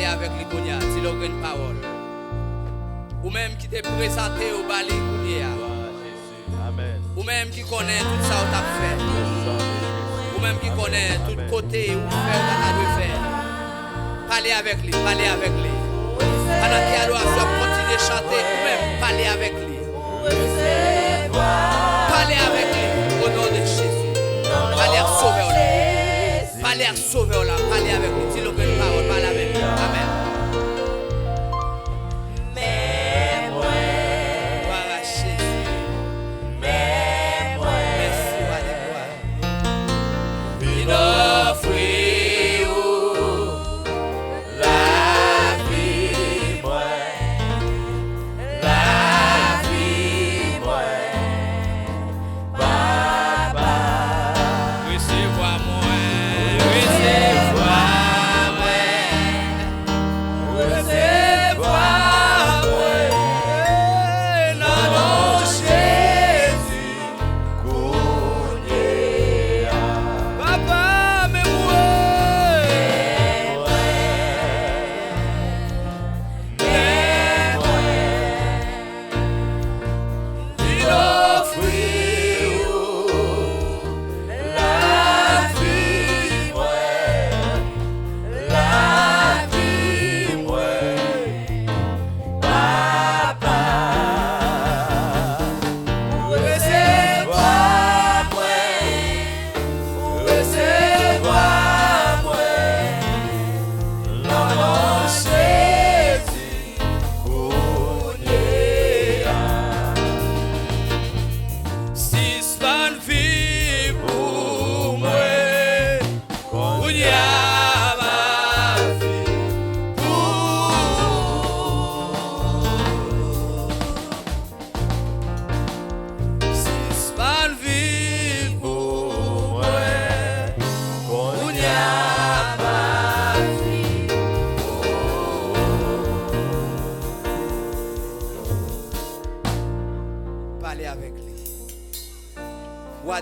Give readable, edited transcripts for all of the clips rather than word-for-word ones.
Parlez avec les Kounia, dis-leur une parole. Ou même qui t'est présenté au balai Kounia. Amen. Ou même qui connaît tout ça où t'as fait. Ou même qui connaît tout côté où faire ce que tu faire. Parlez avec lui, parlez avec lui. Pendant qu'il y a l'adoration, continuez à chanter, ou même parlez avec lui. Parlez avec lui au nom de Jésus. Parlez à sauver là. Parlez à sauver là. Parlez avec lui. Dis-le une parole, parlez avec lui. Amen.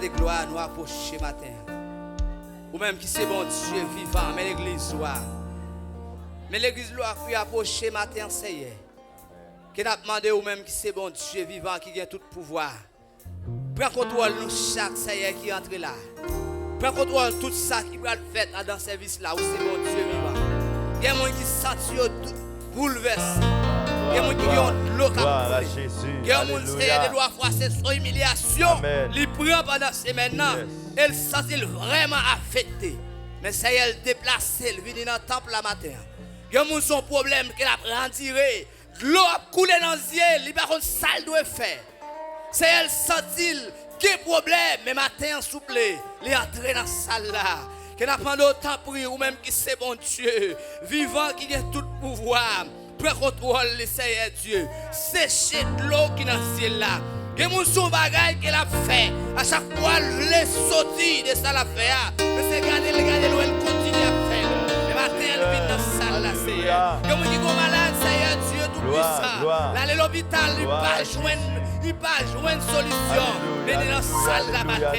Des gloires nous approcher matin. Ou même qui c'est bon Dieu vivant, mais l'église doit. Mais l'église doit approcher matin, c'est hier. Qui n'a demandé ou même qui c'est bon Dieu vivant, qui a tout pouvoir. Prends contrôle nous chaque Seigneur qui entre là. Prends contrôle tout ça qui va faire dans le service là où c'est bon Dieu vivant. Il y a des gens qui sentent bouleversés. Il y a des gens qui ont l'eau capable. Il y a des gens qui doivent faire son humiliation. Il prend pendant ces maintenant. Il se sent vraiment affecté. Mais ça y est, il déplace, il vient dans le temple la matin. Il y a des gens qui ont un problème qu'il a retiré. L'eau a coulé dans les yeux. Il n'y a pas de salle doit faire. C'est elle sent-il qu'il y a un problème. Mais matin, s'il vous plaît, il est entré dans la salle là. Qu'il n'a pas d'autant prier ou même qui c'est bon Dieu. Vivant qui a tout pouvoir. Prends contrôle le Seigneur Dieu. Sécher de l'eau qui est dans le ciel là. Que mon son bagaille qu'elle a fait. À chaque fois, les sorties de ça la fait. Mais c'est garder l'eau, elle continue à faire. Le matin, elle vient dans la salle là, Seigneur. Que mon dit qu'on malade, Seigneur Dieu tout puissant. Là, l'hôpital, il pas joindre solution. Mais dans la salle là, matin.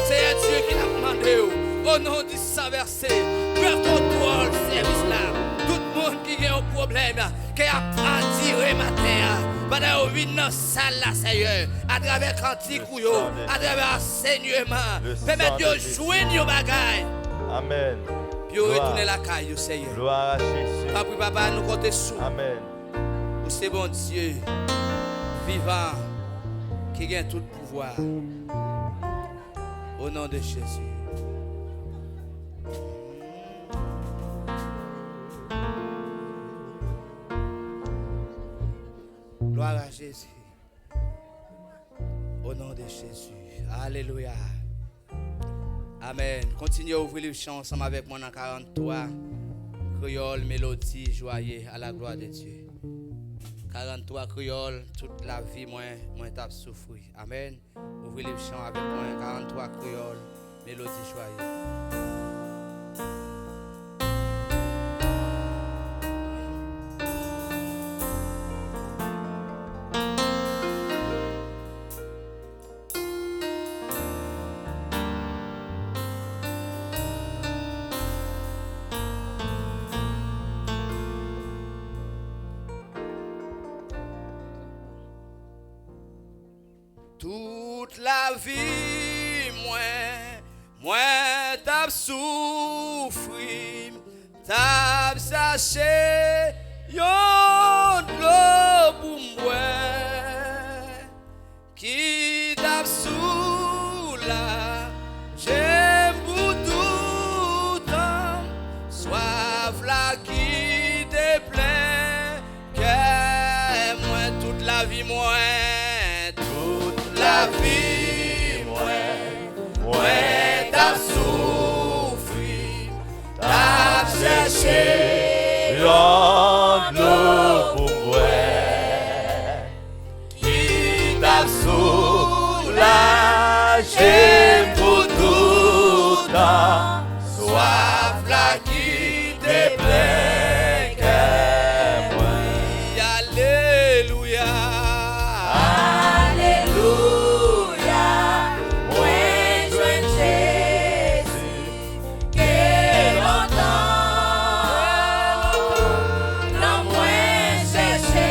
Seigneur Dieu qui l'a demandé. Au nom du sang versé. Prends contrôle, service là. Tout le monde qui a un problème, qui a attiré matin, pendant qu'on vient dans la salle là, Seigneur, à travers cantique ou à travers enseignement, permettre de jouer nos bagailles. Amen. Puis retourner la caille, Seigneur. Gloire à Jésus. Papa, nous comptons sur. Amen. C'est bon Dieu, vivant, qui a tout pouvoir. Au nom de Jésus. Gloire à Jésus. Au nom de Jésus. Alléluia. Amen. Continuez à ouvrir le chant ensemble avec moi dans 43. Créole, mélodie, joyeux à la gloire de Dieu. 43 créole, toute la vie, moi t'ai souffert. Amen. Ouvrez le chant avec moi. 43 créole, mélodie, joyeux. toute la vie, moi t'as souffri, t'as cherché yon l'eau pour moi, qui t'a soula, j'aime pour tout temps, soif là qui te plaît, que moi toute la vie, toute la vie, moi t'as souffri, t'as cherché Yon l'eau pour moi, qui t'a soulagé pour tout temps, soif là qui te plaît, que moi. Alléluia. Alléluia, moi joins Jésus, que longtemps, non moins cherché.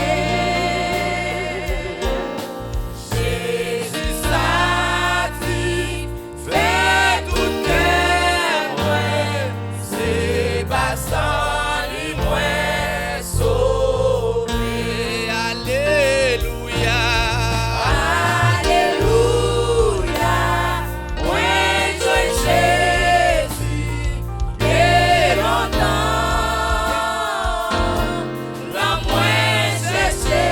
Jésus satisfait tout cœur, moi, c'est pas sans lui, moi, sauvé. Alléluia. Alléluia, moi joins Jésus, que longtemps, non moins cherché.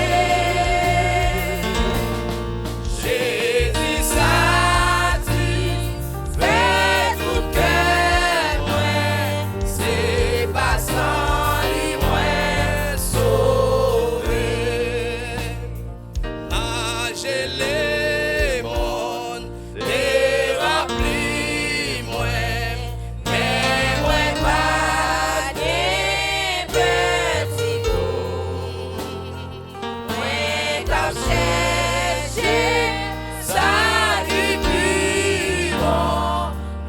Jésus satisfait tout cœur, moi, c'est pas sans lui, moi, sauvé. Manger les mondes, les remplis moi, Mais moi pas des petits coups, moi t'as cherché ça du plus bon,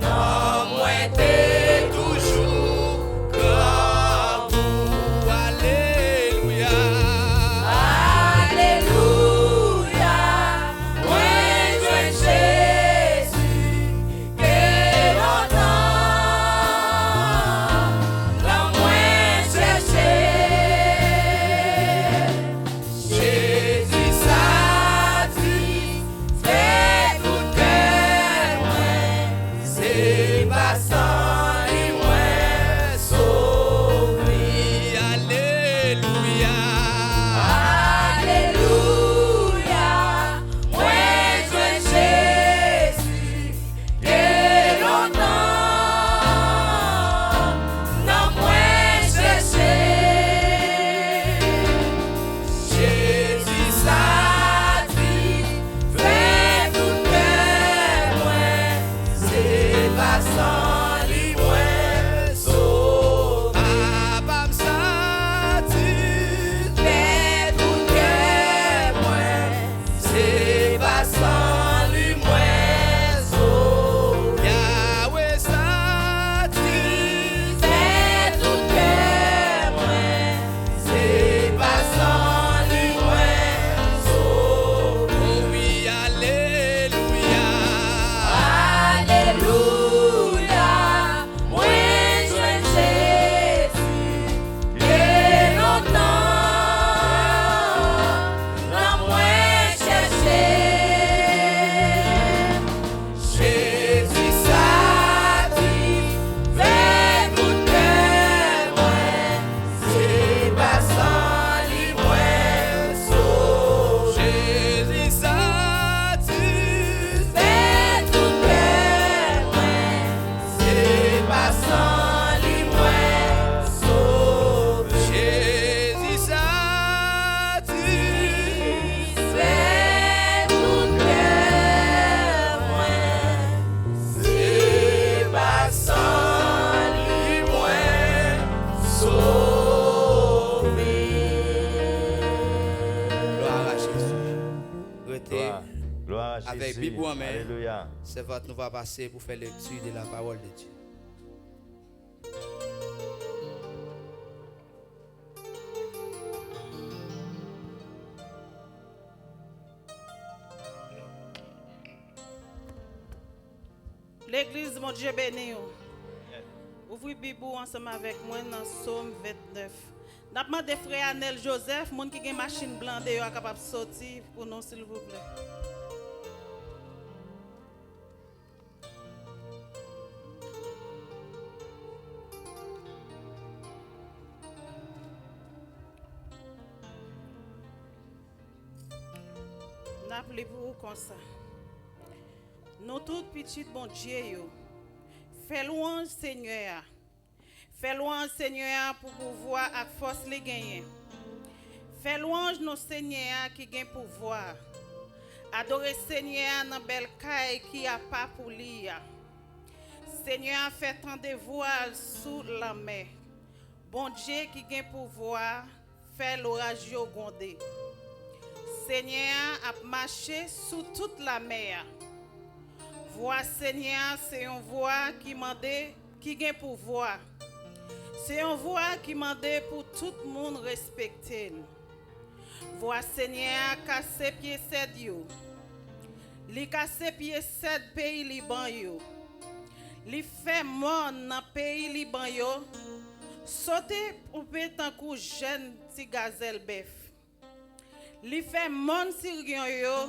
non moi t'es toujours comme vous. Alléluia. Alléluia, moi joins Jésus, que longtemps, non moins cherché. Jésus satisfait tout cœur, moi, c'est pas sans lui, moi, sauvé. Alléluia. Alléluia, moi joins Jésus, que longtemps, non moins cherché. Jésus satisfait tout cœur, moi, c'est pas sans lui, moi, sauvé. Papa me satisfait. Fait tout cœur, moi, c'est pas sans lui, moi, sauvé. Yahweh satisfait. Fait tout cœur, moi, c'est pas sans lui, moi, sauvé. Oh oui, alléluia. Alléluia, moi joins Jésus, que longtemps, non moins cherché. Jésus satisfait tout cœur, moi, c'est pas sans lui, moi, sauvé. Jésus satisfait. Fait tout cœur, moi, c'est pas sans lui, moi, sauvé. Jésus satisfait. Fait tout cœur, moi, c'est pas sans lui, moi, sauvé. Gloire à Jésus. Restez gloire à avec Jésus. Bible en main. Alléluia. C'est votre nous va passer pour faire lecture de la parole de Dieu. L'église, mon Dieu béni. Ouvrez Bible ensemble avec moi dans Somme 29. N'a demandé frère Anel Joseph, monde qui a une machine blanche est capable de sortir pour nous s'il vous plaît. N'appelez pour vous comme ça. Nous toutes petites bon Dieu yo. Fais louange Seigneur. Fais louange Seigneur pour pouvoir avec force les gagner. Fais louange nos Seigneur qui gagne pouvoir. Adorer Seigneur dans belle caille qui a pas pour lire. Seigneur fait tant de voiles sous la mer. Bon Dieu qui gagne pouvoir, fait l'orage yo gronder. Seigneur a marché sous toute la mer. Voix Seigneur, c'est une voix qui mande qui gagne pouvoir. C'est une voix qui mande pour tout le monde respecter. Voix Seigneur casse pied 7 yo. Li casse pied 7 pays Liban yo. Li fait monde dans pays Liban yo. Sauter pour tant que jeune ti gazelle bœuf. Li fait monde syrien yo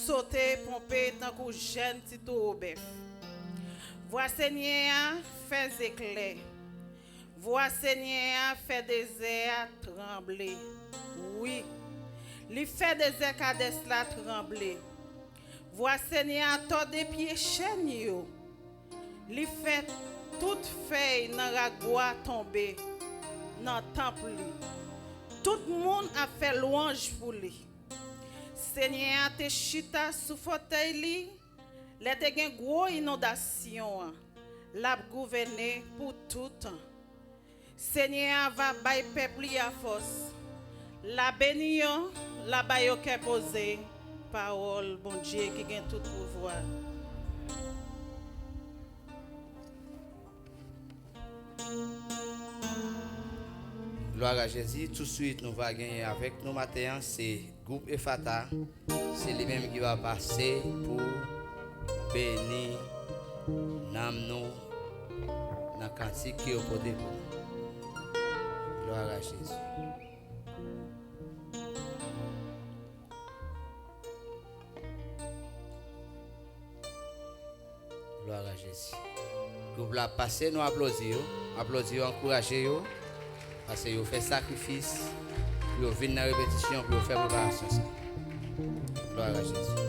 sauter pomper tant que jeune ti taureau bœuf. Voix Seigneur fait éclair. Voix Seigneur fait désert trembler. Oui. Li fait désert Kades la trembler. Voix Seigneur tord des pieds chaîne yo. Li fait toute feuille dans ragwa tomber dans temple li. Tout le monde a fait louange pour lui. Seigneur te chita sous fauteuil li, les te gen gros inondation, l'a gouverner pour tout temps. Seigneur va bay peuple à force. La bénion, la bay au cœur posé. Parole bon Dieu qui gagne tout pouvoir. Gloire à Jésus. Tout de suite, nous allons gagner avec nous matin. C'est groupe Efata. C'est lui-même qui va passer pour bénir nous dans le cantique qui est au côté pour nous. Gloire à Jésus. Gloire à Jésus. Groupe la passer, nous applaudissons. Applaudissons, encouragez-vous. Parce que vous faites sacrifice, puis vous venez dans la répétition, puis vous faites préparation. Gloire à Jésus.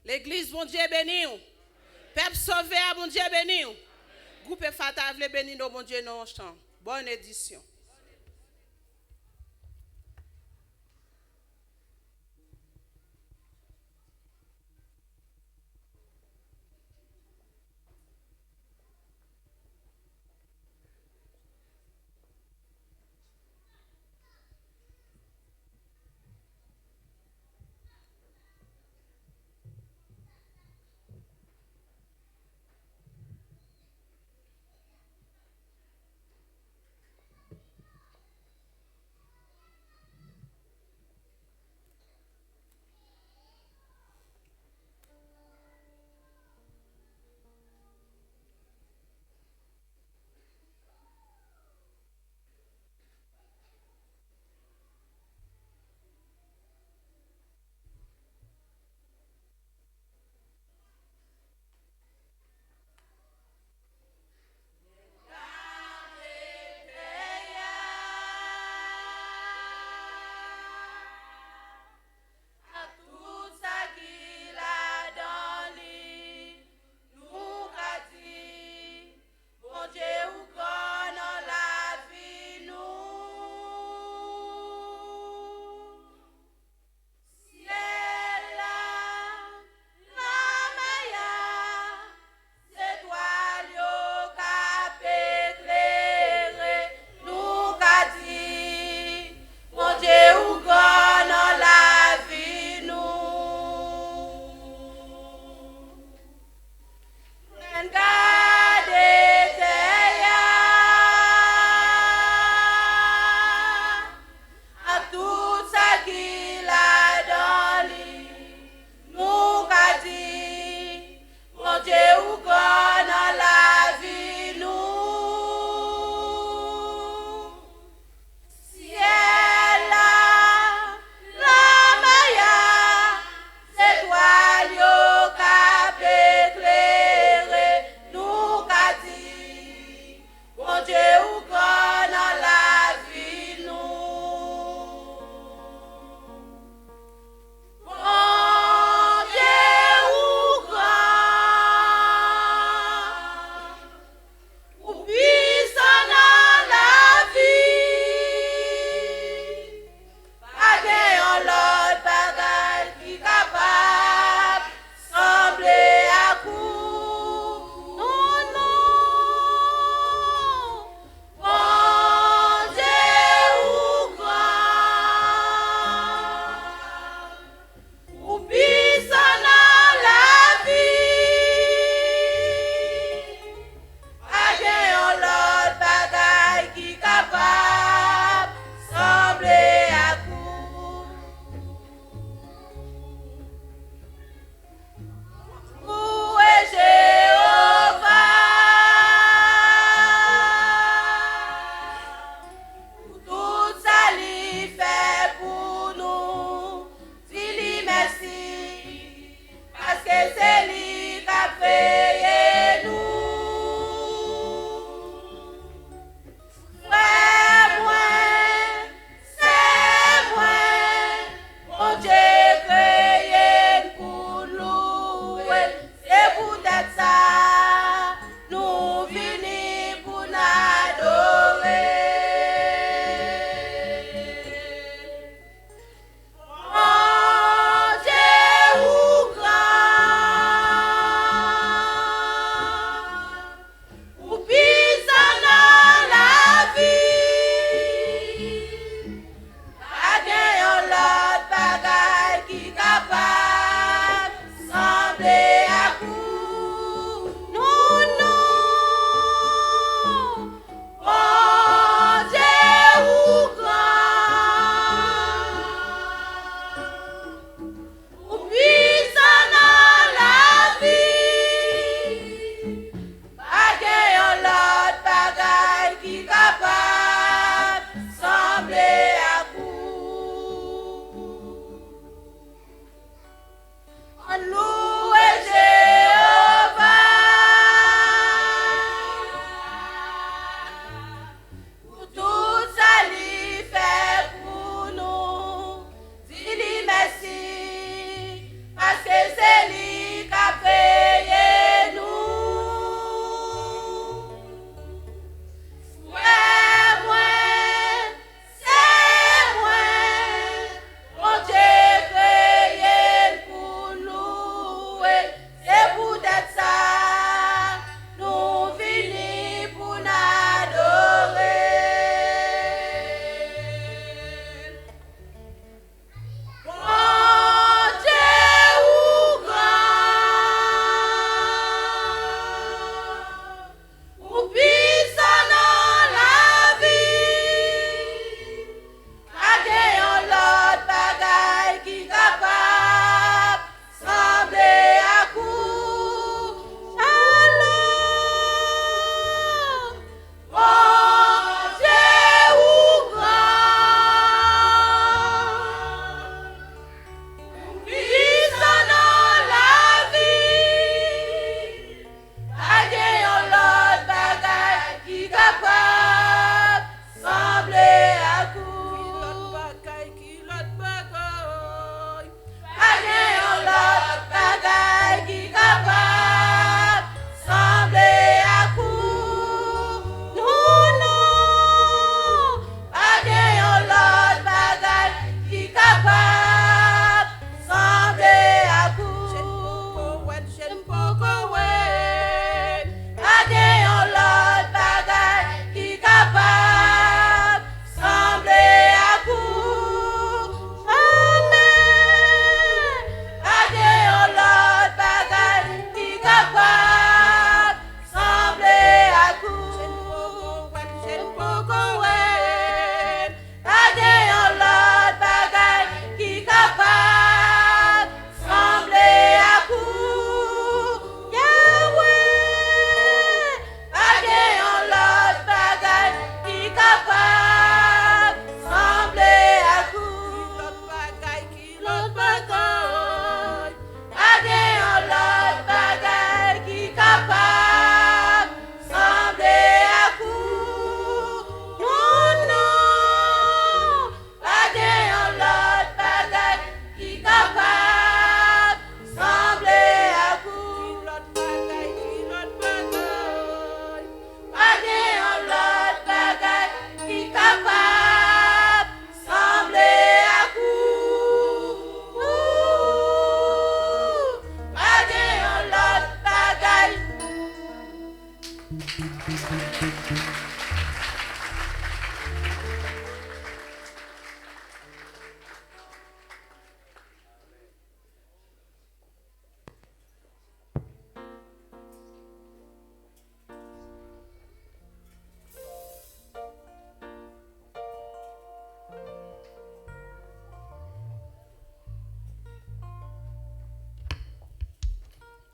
L'église, bon Dieu béni. Peuple sauvé, bon Dieu béni. Groupe Fata, vle béni, bon Dieu, non, chant. Bonne édition.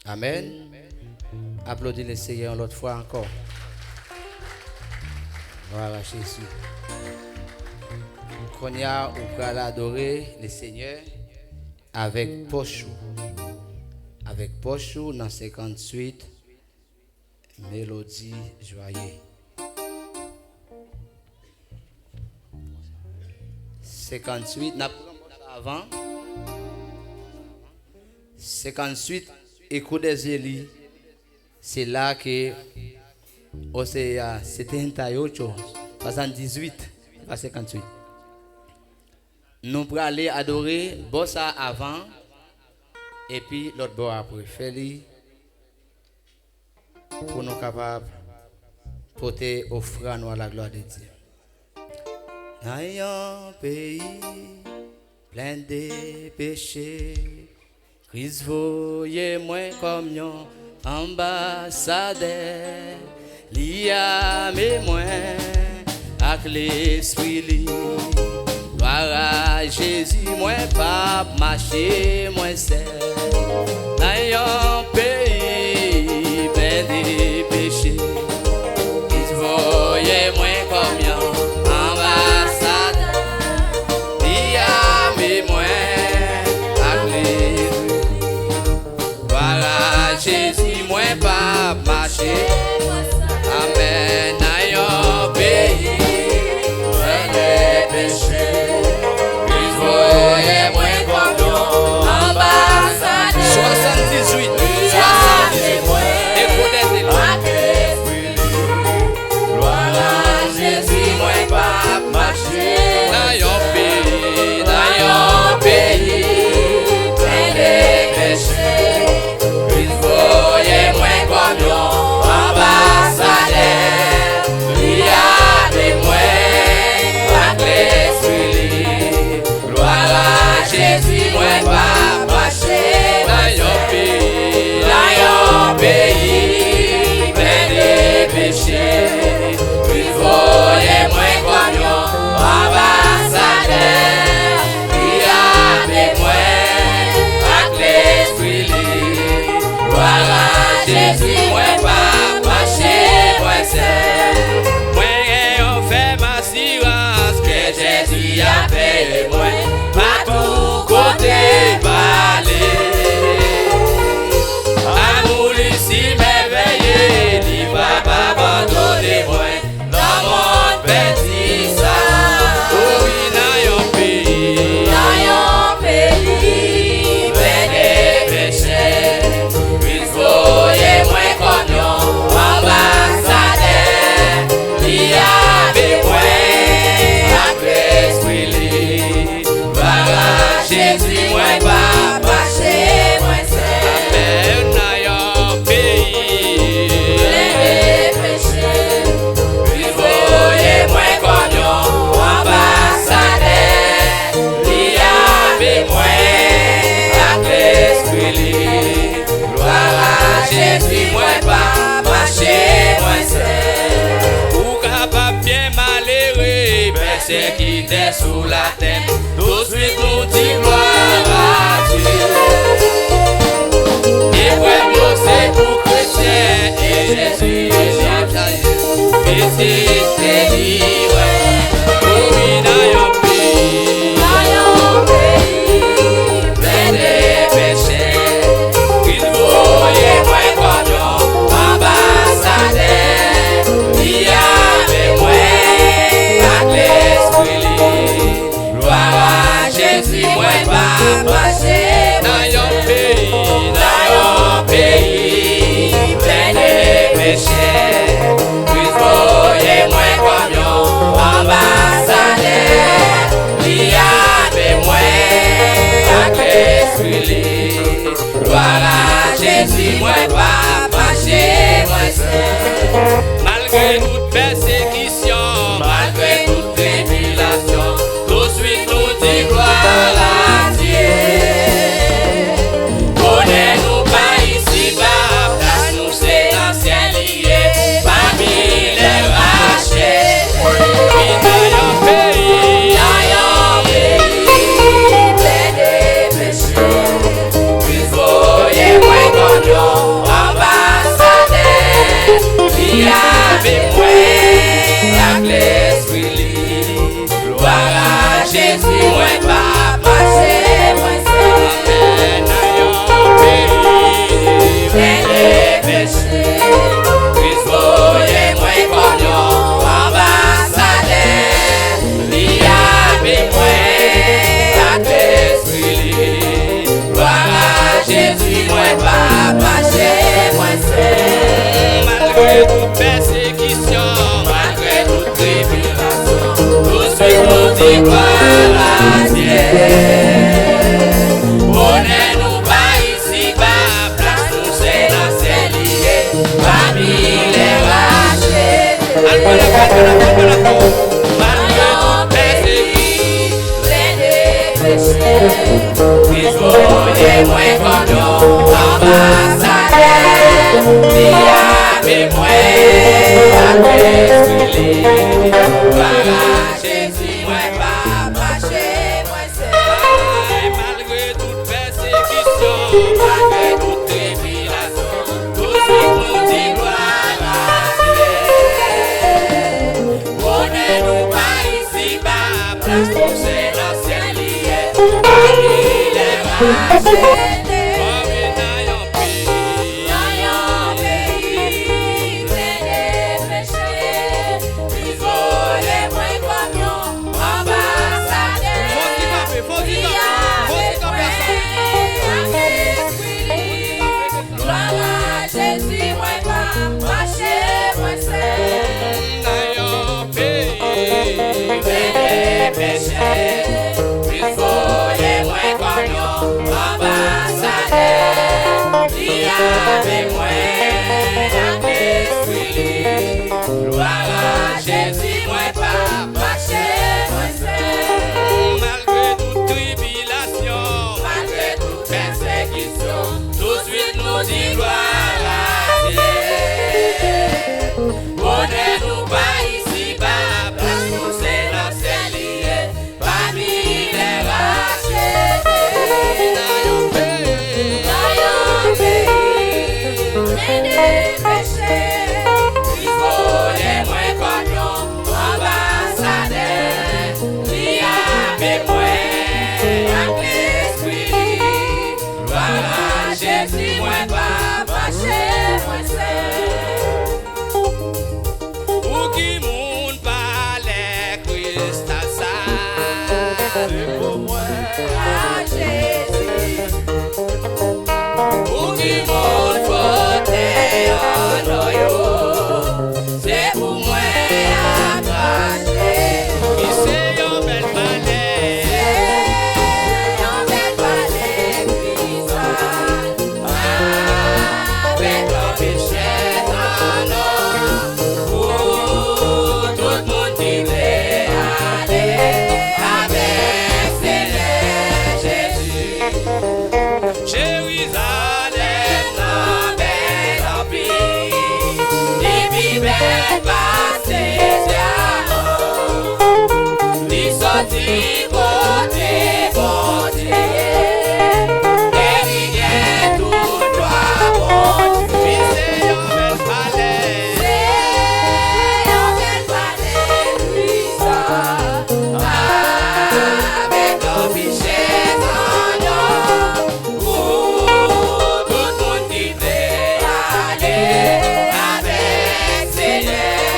Amen. Applaudis le Seigneur l'autre fois encore. Voilà Jésus. Qu'on y a ou qu'à adorer le Seigneur avec Pochou. Avec Pochou dans 58, mélodie joyeuse. 58, n'a pas avant. 58, écoute des élis. C'est là que c'était un taillot, 78, pas 58. Nous pourrons aller adorer Bossa avant et puis l'autre bord après. Fais-le pour nous capables de porter offrande à la gloire de Dieu. Dans un pays plein de péchés, Christ voyait moins comme un ambassadeur, l'ia mais moins avec l'esprit. Gloire à Jésus, moi pas marcher, moi seul. Dans un pays plein de péchés, Christ voyait moins comme un ambassadeur, l'ia mais moins avec l'esprit. Gloire à Jésus, moi pas marcher. Amen. Dans un pays plein de péchés, Christ voyait moins comme un ambassadeur. 78, 78. Écoutez-les. Gloire à Jésus, moi pas marcher. Dans un pays plein de péchés, Christ voyait moins comme un ambassadeur. Il y a des moins avec l'esprit. Gloire à Jésus, moi pas marcher. Dans un pays plein de péchés, Christ voyait moins comme un ambassadeur. Il y a des moins avec l'esprit. Gloire à Jésus, moi pas marcher, moi seul. Moi on fait ma assurance que Jésus a payé moi. Pas tout côté parler. Amour ici m'éveiller, dit papa abandonner moi. Dans mon petit ça, oui dans un pays plein de péchés, Christ voyait moins comme un ambassadeur. Il y avait moins avec l'esprit. Gloire à Jésus, moi pas marcher, moi seul. Amen. Dans un pays plein de péchés, Christ voyait moins comme un ambassadeur. Il y avait moins avec l'esprit. Gloire à Jésus, moi pas marcher, moi seul. Pour capable bien malheureux, persécuté sous la terre, tout de suite nous dit gloire à Dieu. Et vraiment c'est pour chrétien, et Jésus est Dieu. Petit délivré, oui dans un pays plein de péchés, Christ voyait moins comme un ambassadeur. Il y avait moins avec l'esprit. Gloire à Jésus, moi pas marcher. Dans un pays plein de péchés, Christ voyait moins comme un ambassadeur. Il y avait moins avec l'esprit. Gloire à Jésus, moi pas marcher, moi seul. avec moi, avec l'esprit, gloire à Jésus, moi pas marcher, moi seul. Amen, les péchés, Christ voyez moi comme ambassadeur, lié avec moi, avec l'esprit, gloire à Jésus, moi pas marcher, moi seul. Malgré toute persécution, Malgré toute tribulation, tout suite nous dit gloire à Dieu. Honneur-nous pas ici bas, place nous c'est dans ces liés, parmi les rachetés. Malgré toute persécution, plein de péchés, Christ voyez moi comme ambassadeur, viens avec moi, avec l'esprit, gloire à Jésus, moi pas marcher, moi seul. malgré toute persécution, Malgré toute tribulation, tout ce qui nous dit gloire à Dieu. Honneur-nous pas ici bas, place nous c'est dans ciel lié, parmi les rachetés. Avec moi, avec l'esprit, gloire à Jésus, moi pas marcher, moi seul. Malgré toute tribulation, Malgré toute persécution, tout de suite nous dit gloire à Dieu. Honneur-nous pas ici bas, place nous c'est dans ces liés, parmi les rachetés. Plein de péchés, Christ voyez moi comme ambassadeur, lié avec moi, avec l'esprit, gloire à Jésus, moi pas marcher, moi seul. ou qui monde parlait cristal ça. À Jésus, pour qui monde voter en noyau, c'est pour moi à cracher. Qui c'est un bel palais, On met pas les cristal, avec le péché dans l'eau, pour tout le monde qui veut aller avec Seigneur Jésus. Jérusalem, Non, bel empire, les bibelles passées diamants, les sorties côté bon Dieu, et rien tout droit bon Dieu. qui c'est un bel palais, C'est un bel palais puissant, avec un pichet dans l'eau, pour tout le monde qui veut aller avec Seigneur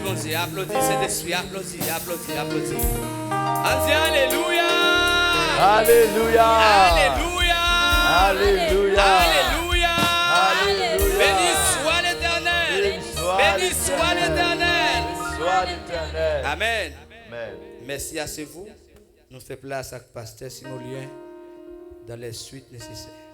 Applaudis, applaudis, Saint-Esprit, applaudis, applaudis, applaudis. On dit Alléluia. Alléluia. Alléluia. Alléluia. Alléluia. Alléluia. Béni soit l'Éternel. Béni soit l'Éternel. Soit l'Éternel. Amen. Amen. Merci à vous. Nous faisons place à Pasteur Simolien dans les suites nécessaires.